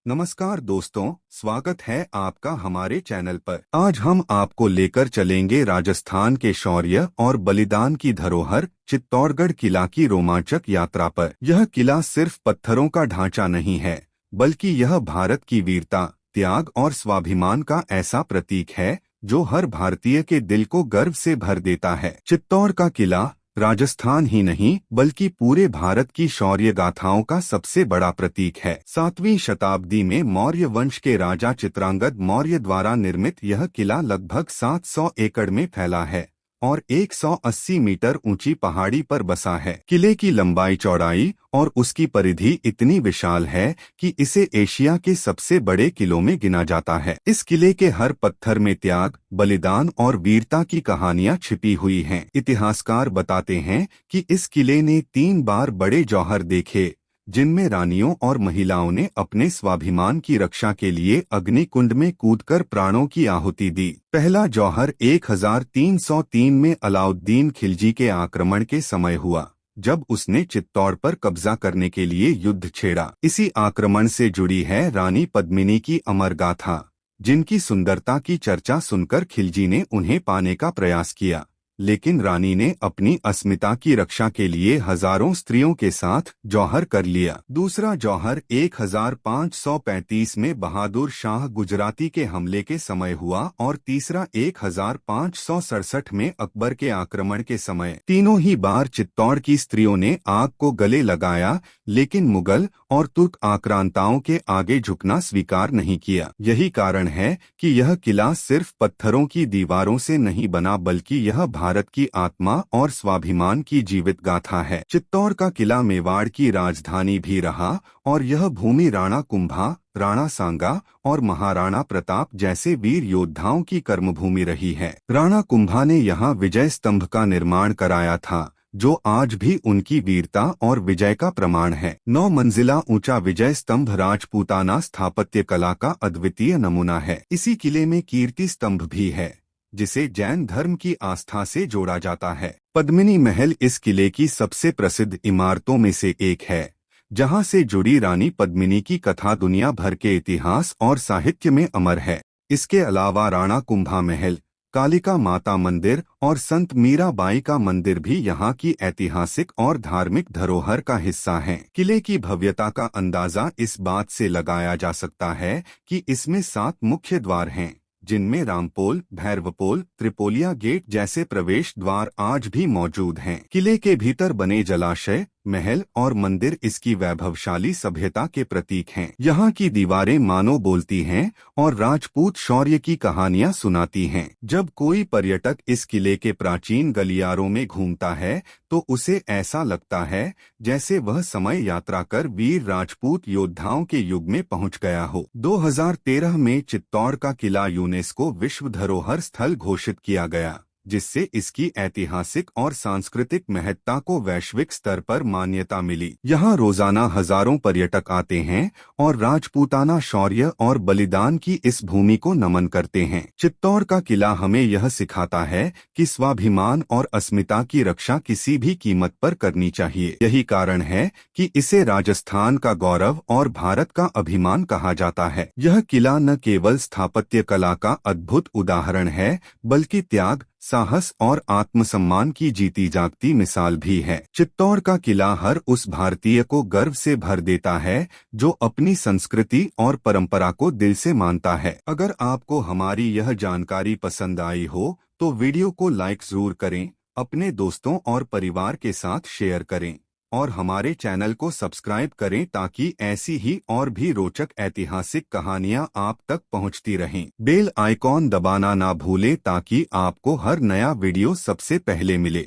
नमस्कार दोस्तों, स्वागत है आपका हमारे चैनल पर। आज हम आपको लेकर चलेंगे राजस्थान के शौर्य और बलिदान की धरोहर चित्तौड़गढ़ किला की रोमांचक यात्रा पर। यह किला सिर्फ पत्थरों का ढांचा नहीं है, बल्कि यह भारत की वीरता, त्याग और स्वाभिमान का ऐसा प्रतीक है जो हर भारतीय के दिल को गर्व से भर देता है। चित्तौड़ का किला राजस्थान ही नहीं बल्कि पूरे भारत की शौर्य गाथाओं का सबसे बड़ा प्रतीक है। 7वीं शताब्दी में मौर्य वंश के राजा चित्रांगद मौर्य द्वारा निर्मित यह किला लगभग 700 एकड़ में फैला है और 180 मीटर ऊंची पहाड़ी पर बसा है। किले की लंबाई चौड़ाई और उसकी परिधि इतनी विशाल है कि इसे एशिया के सबसे बड़े किलों में गिना जाता है। इस किले के हर पत्थर में त्याग, बलिदान और वीरता की कहानियां छिपी हुई हैं। इतिहासकार बताते हैं कि इस किले ने 3 बार बड़े जौहर देखे, जिनमें रानियों और महिलाओं ने अपने स्वाभिमान की रक्षा के लिए अग्निकुंड में कूदकर प्राणों की आहुति दी। पहला जौहर 1303 में अलाउद्दीन खिलजी के आक्रमण के समय हुआ, जब उसने चित्तौड़ पर कब्जा करने के लिए युद्ध छेड़ा। इसी आक्रमण से जुड़ी है रानी पद्मिनी की अमर गाथा, जिनकी सुंदरता की चर्चा सुनकर खिलजी ने उन्हें पाने का प्रयास किया, लेकिन रानी ने अपनी अस्मिता की रक्षा के लिए हजारों स्त्रियों के साथ जौहर कर लिया। दूसरा जौहर 1535 में बहादुर शाह गुजराती के हमले के समय हुआ और तीसरा 1567 में अकबर के आक्रमण के समय। तीनों ही बार चित्तौड़ की स्त्रियों ने आग को गले लगाया, लेकिन मुगल और तुर्क आक्रांताओं के आगे झुकना स्वीकार नहीं किया। यही कारण है कि यह किला सिर्फ पत्थरों की दीवारों से नहीं बना, बल्कि यह भारत की आत्मा और स्वाभिमान की जीवित गाथा है। चित्तौड़ का किला मेवाड़ की राजधानी भी रहा और यह भूमि राणा कुंभा, राणा सांगा और महाराणा प्रताप जैसे वीर योद्धाओं की कर्मभूमि रही है। राणा कुंभा ने यहाँ विजय स्तंभ का निर्माण कराया था, जो आज भी उनकी वीरता और विजय का प्रमाण है। 9 मंजिला ऊंचा विजय स्तंभ राजपूताना स्थापत्य कला का अद्वितीय नमूना है। इसी किले में कीर्ति स्तंभ भी है, जिसे जैन धर्म की आस्था से जोड़ा जाता है। पद्मिनी महल इस किले की सबसे प्रसिद्ध इमारतों में से एक है, जहां से जुड़ी रानी पद्मिनी की कथा दुनिया भर के इतिहास और साहित्य में अमर है। इसके अलावा राणा कुंभा महल, कालिका माता मंदिर और संत मीराबाई का मंदिर भी यहाँ की ऐतिहासिक और धार्मिक धरोहर का हिस्सा हैं। किले की भव्यता का अंदाजा इस बात से लगाया जा सकता है कि इसमें 7 मुख्य द्वार हैं, जिनमें रामपोल, भैरवपोल, त्रिपोलिया गेट जैसे प्रवेश द्वार आज भी मौजूद हैं। किले के भीतर बने जलाशय, महल और मंदिर इसकी वैभवशाली सभ्यता के प्रतीक हैं। यहाँ की दीवारें मानो बोलती हैं और राजपूत शौर्य की कहानियाँ सुनाती हैं। जब कोई पर्यटक इस किले के प्राचीन गलियारों में घूमता है, तो उसे ऐसा लगता है जैसे वह समय यात्रा कर वीर राजपूत योद्धाओं के युग में पहुँच गया हो। 2013 में चित्तौड़ का किला यूनेस्को विश्व धरोहर स्थल घोषित किया गया, जिससे इसकी ऐतिहासिक और सांस्कृतिक महत्ता को वैश्विक स्तर पर मान्यता मिली। यहाँ रोजाना हजारों पर्यटक आते हैं और राजपूताना शौर्य और बलिदान की इस भूमि को नमन करते हैं। चित्तौड़ का किला हमें यह सिखाता है कि स्वाभिमान और अस्मिता की रक्षा किसी भी कीमत पर करनी चाहिए। यही कारण है कि इसे राजस्थान का गौरव और भारत का अभिमान कहा जाता है। यह किला न केवल स्थापत्य कला का अद्भुत उदाहरण है, बल्कि त्याग, साहस और आत्मसम्मान की जीती जागती मिसाल भी है। चित्तौड़ का किला हर उस भारतीय को गर्व से भर देता है जो अपनी संस्कृति और परंपरा को दिल से मानता है। अगर आपको हमारी यह जानकारी पसंद आई हो तो वीडियो को लाइक जरूर करें, अपने दोस्तों और परिवार के साथ शेयर करें और हमारे चैनल को सब्सक्राइब करें ताकि ऐसी ही और भी रोचक ऐतिहासिक कहानियां आप तक पहुंचती रहें। बेल आइकॉन दबाना ना भूलें ताकि आपको हर नया वीडियो सबसे पहले मिले।